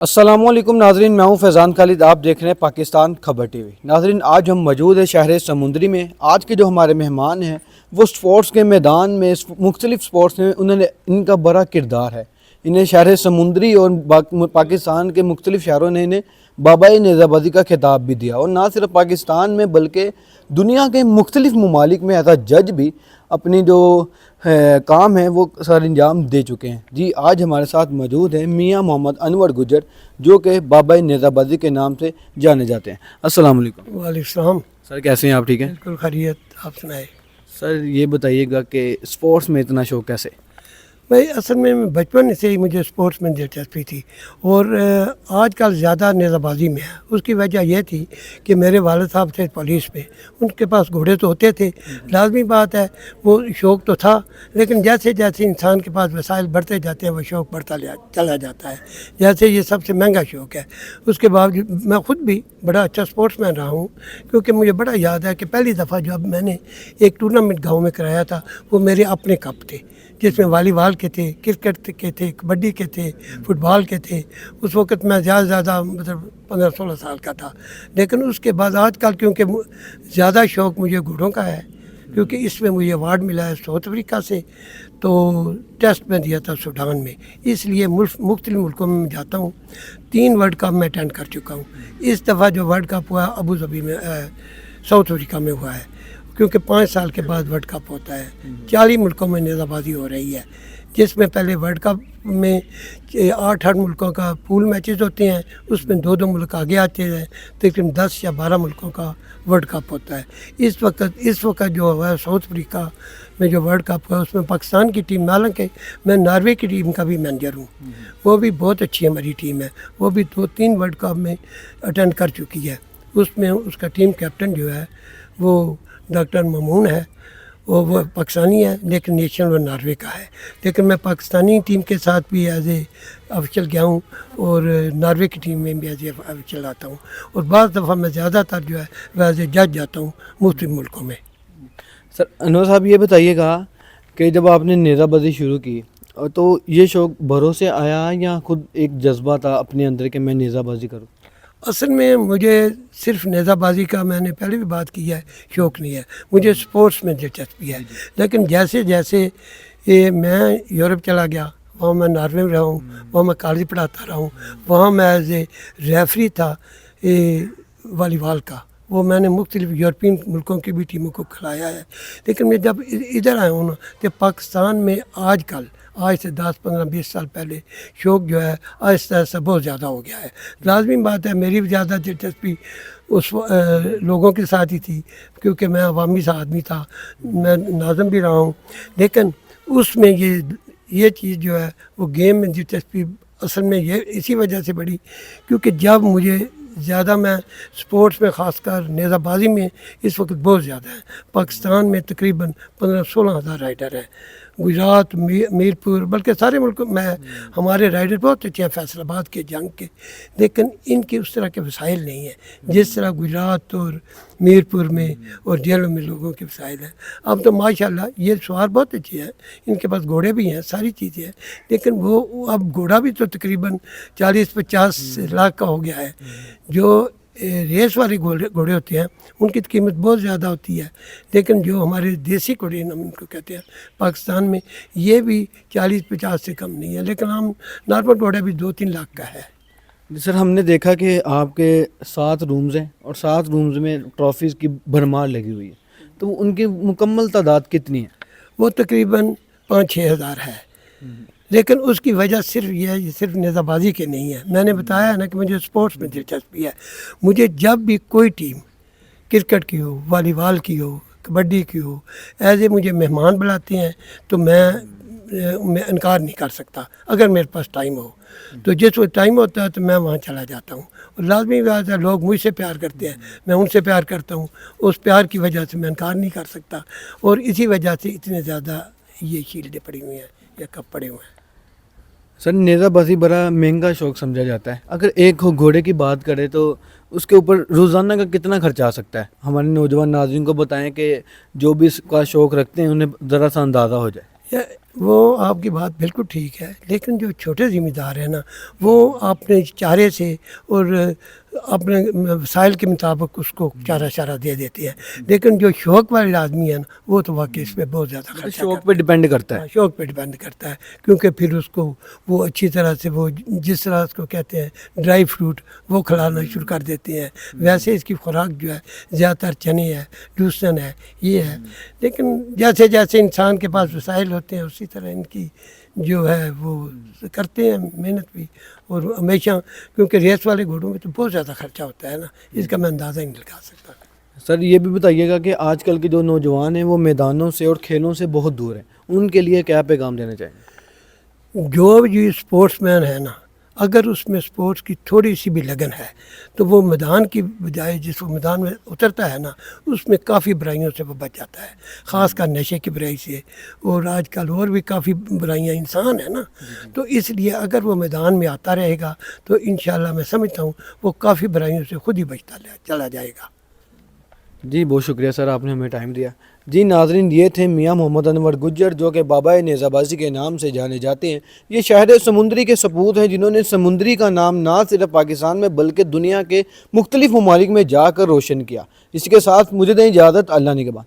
السلام علیکم ناظرین، میں ہوں فیضان خالد، آپ دیکھ رہے ہیں پاکستان خبر ٹی وی۔ ناظرین، آج ہم موجود ہیں شہر سمندری میں۔ آج کے جو ہمارے مہمان ہیں وہ سپورٹس کے میدان میں مختلف سپورٹس میں ان کا بڑا کردار ہے۔ انہیں شہر سمندری اور پاکستان کے مختلف شہروں نے انہیں بابائے نیزہ بازی کا خطاب بھی دیا، اور نہ صرف پاکستان میں بلکہ دنیا کے مختلف ممالک میں ایز اے جج بھی اپنی جو کام ہے وہ سر انجام دے چکے ہیں۔ جی، آج ہمارے ساتھ موجود ہیں میاں محمد انور گجر، جو کہ بابائے نیزہ بازی کے نام سے جانے جاتے ہیں۔ السلام علیکم۔ وعلیکم السلام۔ سر کیسے ہیں آپ؟ ٹھیک ہیں؟ بالکل خیریت، آپ سنائیں۔ سر یہ بتائیے گا کہ سپورٹس میں اتنا شوق کیسے؟ بھائی اصل میں بچپن سے ہی مجھے سپورٹس میں دلچسپی تھی، اور آج کل زیادہ نیزہ بازی میں ہے۔ اس کی وجہ یہ تھی کہ میرے والد صاحب تھے پولیس میں، ان کے پاس گھوڑے تو ہوتے تھے، لازمی بات ہے وہ شوق تو تھا، لیکن جیسے جیسے انسان کے پاس وسائل بڑھتے جاتے ہیں وہ شوق بڑھتا چلا جاتا ہے۔ جیسے یہ سب سے مہنگا شوق ہے، اس کے باوجود میں خود بھی بڑا اچھا سپورٹس مین رہا ہوں، کیونکہ مجھے بڑا یاد ہے کہ پہلی دفعہ جب میں نے ایک ٹورنامنٹ گاؤں میں کرایا تھا، وہ میرے اپنے کپ تھے، جس میں والی بال کے تھے، کرکٹ کے تھے، کبڈی کے تھے، فٹ بال کے تھے۔ اس وقت میں زیادہ مطلب 15-16 سال کا تھا، لیکن اس کے بعد آج کل کیونکہ زیادہ شوق مجھے گھوڑوں کا ہے، کیونکہ اس میں مجھے ایوارڈ ملا ہے ساؤتھ افریقہ سے، تو ٹیسٹ میں دیا تھا سوڈان میں، اس لیے مختلف ملکوں میں جاتا ہوں۔ 3 ورلڈ کپ میں اٹینڈ کر چکا ہوں۔ اس دفعہ جو ورلڈ کپ ہوا ابو ظبی میں ساؤتھ افریقہ میں ہوا ہے، کیونکہ 5 سال کے بعد ورلڈ کپ ہوتا ہے۔ 40 ملکوں میں نیزہ بازی ہو رہی ہے، جس میں پہلے ورلڈ کپ میں 8 ملکوں کا پول میچز ہوتے ہیں، اس میں 2 ملک آگے آتے ہیں، تقریباً 10 یا 12 ملکوں کا ورلڈ کپ ہوتا ہے۔ اس وقت جو ہوا ہے ساؤتھ افریقہ میں جو ورلڈ کپ ہوا، اس میں پاکستان کی ٹیم، حالانکہ میں ناروے کی ٹیم کا بھی مینیجر ہوں، وہ بھی بہت اچھی ہماری ٹیم ہے، وہ بھی 2-3 ورلڈ کپ میں اٹینڈ کر چکی ہے۔ اس میں اس کا ٹیم کیپٹن جو ہے وہ ڈاکٹر ممون ہے، وہ پاکستانی ہے، لیکن نیشنل وہ ناروے کا ہے، لیکن میں پاکستانی ٹیم کے ساتھ بھی ایز اے آفیشل گیا ہوں، اور ناروے کی ٹیم میں بھی ایز اے آفیشل آتا ہوں، اور بعض دفعہ میں زیادہ تر جو ہے وہ ایز اے جج جاتا ہوں مختلف ملکوں میں۔ سر انور صاحب یہ بتائیے گا کہ جب آپ نے نیزہ بازی شروع کی تو یہ شوق بھروں سے آیا یا خود ایک جذبہ تھا اپنے اندر کہ میں نیزہ بازی کروں؟ اصل میں مجھے صرف نیزہ بازی کا، میں نے پہلے بھی بات کی ہے، شوق نہیں ہے، مجھے سپورٹس میں دلچسپی ہے، لیکن جیسے جیسے میں یورپ چلا گیا، وہاں میں ناروے میں رہا ہوں، وہاں میں کالج پڑھاتا رہا ہوں، وہاں میں ایز اے ریفری تھا والی بال کا، وہ میں نے مختلف یورپین ملکوں کی بھی ٹیموں کو کھلایا ہے، لیکن میں جب ادھر آیا ہوں نا، کہ پاکستان میں آج سے 10-15-20 سال پہلے شوق جو ہے آہستہ آہستہ بہت زیادہ ہو گیا ہے۔ لازمی بات ہے میری بھی زیادہ دلچسپی اس لوگوں کے ساتھ ہی تھی، کیونکہ میں عوامی سا آدمی تھا، میں ناظم بھی رہا ہوں، لیکن اس میں یہ چیز جو ہے وہ گیم میں دلچسپی اصل میں یہ اسی وجہ سے بڑھی، کیونکہ جب مجھے زیادہ، میں سپورٹس میں خاص کر نیزہ بازی میں اس وقت بہت زیادہ ہے، پاکستان میں تقریباً 15-16 ہزار رائڈر ہیں، گجرات، میرپور، بلکہ سارے ملکوں میں ہمارے رائڈر بہت اچھے ہیں، فیصل آباد کے، جنگ کے، لیکن ان کے اس طرح کے وسائل نہیں ہیں جس طرح گجرات اور میرپور میں اور جیلوں میں لوگوں کے وسائل ہیں۔ اب تو ماشاءاللہ یہ سوار بہت اچھے ہیں، ان کے پاس گھوڑے بھی ہیں، ساری چیزیں ہیں، لیکن وہ اب گھوڑا بھی تو تقریباً 40-50 لاکھ کا ہو گیا ہے۔ جو ریس والے گھوڑے ہوتے ہیں ان کی قیمت بہت زیادہ ہوتی ہے، لیکن جو ہمارے دیسی گھوڑے ہم ان کو کہتے ہیں پاکستان میں، یہ بھی 40-50 سے کم نہیں ہے، لیکن ہم نارمل گھوڑا بھی 2-3 لاکھ کا ہے۔ جی سر، ہم نے دیکھا کہ آپ کے 7 رومز ہیں اور 7 رومز میں ٹرافیز کی بھرمار لگی ہوئی ہے، تو ان کی مکمل تعداد کتنی ہے؟ وہ تقریباً 5-6 ہزار ہے، لیکن اس کی وجہ صرف یہ ہے، یہ صرف نیزہ بازی کے نہیں ہے، میں نے بتایا ہے نا کہ مجھے سپورٹس میں دلچسپی ہے۔ مجھے جب بھی کوئی ٹیم کرکٹ کی ہو، والی بال کی ہو، کبڈی کی ہو، ایز اے مجھے مہمان بلاتے ہیں تو میں انکار نہیں کر سکتا، اگر میرے پاس ٹائم ہو تو جس وقت ٹائم ہوتا ہے تو میں وہاں چلا جاتا ہوں، اور لازمی بات ہے لوگ مجھ سے پیار کرتے ہیں، میں ان سے پیار کرتا ہوں، اس پیار کی وجہ سے میں انکار نہیں کر سکتا، اور اسی وجہ سے اتنے زیادہ یہ شیلڈیں پڑی ہوئی ہیں یا کپ پڑے ہوئے ہیں۔ سر نیزہ بازی بڑا مہنگا شوق سمجھا جاتا ہے، اگر ایک گھوڑے کی بات کرے تو اس کے اوپر روزانہ کا کتنا خرچہ آ سکتا ہے؟ ہمارے نوجوان ناظرین کو بتائیں کہ جو بھی اس کا شوق رکھتے ہیں انہیں ذرا سا اندازہ ہو جائے۔ وہ آپ کی بات بالکل ٹھیک ہے، لیکن جو چھوٹے ذمہ دار ہیں نا وہ اپنے چارے سے اور اپنے وسائل کے مطابق اس کو چارہ شارہ دے دیتے ہیں، لیکن جو شوق والے آدمی ہیں نا وہ تو واقعی اس پہ بہت زیادہ خرچہ شوق پہ ڈیپینڈ کرتا ہے. شوق پہ ڈیپینڈ کرتا ہے، کیونکہ پھر اس کو وہ اچھی طرح سے وہ جس طرح اس کو کہتے ہیں ڈرائی فروٹ وہ کھلانا شروع کر دیتے ہیں، ویسے اس کی خوراک جو ہے زیادہ تر چنے ہے، جوسن ہے، یہ ہے. لیکن جیسے جیسے انسان کے پاس وسائل ہوتے ہیں اسی طرح ان کی جو ہے وہ کرتے ہیں محنت بھی. اور ہمیشہ کیونکہ ریس والے گھوڑوں میں تو بہت زیادہ خرچہ ہوتا ہے نا، اس کا میں اندازہ ہی نہیں لگا سکتا. سر یہ بھی بتائیے گا کہ آج کل کے جو نوجوان ہیں وہ میدانوں سے اور کھیلوں سے بہت دور ہیں، ان کے لیے کیا پیغام دینا چاہیں گے؟ جو بھی اسپورٹس مین ہے نا اگر اس میں اسپورٹس کی تھوڑی سی بھی لگن ہے تو وہ میدان کی بجائے جس وہ میدان میں اترتا ہے نا اس میں کافی برائیوں سے وہ بچ جاتا ہے، خاص کر نشے کی برائی سے، اور آج کل اور بھی کافی برائیاں انسان ہیں نا. تو اس لیے اگر وہ میدان میں آتا رہے گا تو انشاءاللہ میں سمجھتا ہوں وہ کافی برائیوں سے خود ہی بچتا چلا جائے گا. جی بہت شکریہ سر، آپ نے ہمیں ٹائم دیا. جی ناظرین، یہ تھے میاں محمد انور گجر جو کہ بابا نیزہ بازی کے نام سے جانے جاتے ہیں. یہ شہر سمندری کے سپوت ہیں جنہوں نے سمندری کا نام نہ صرف پاکستان میں بلکہ دنیا کے مختلف ممالک میں جا کر روشن کیا. اس کے ساتھ مجھے دیں اجازت، اللہ نگہبان.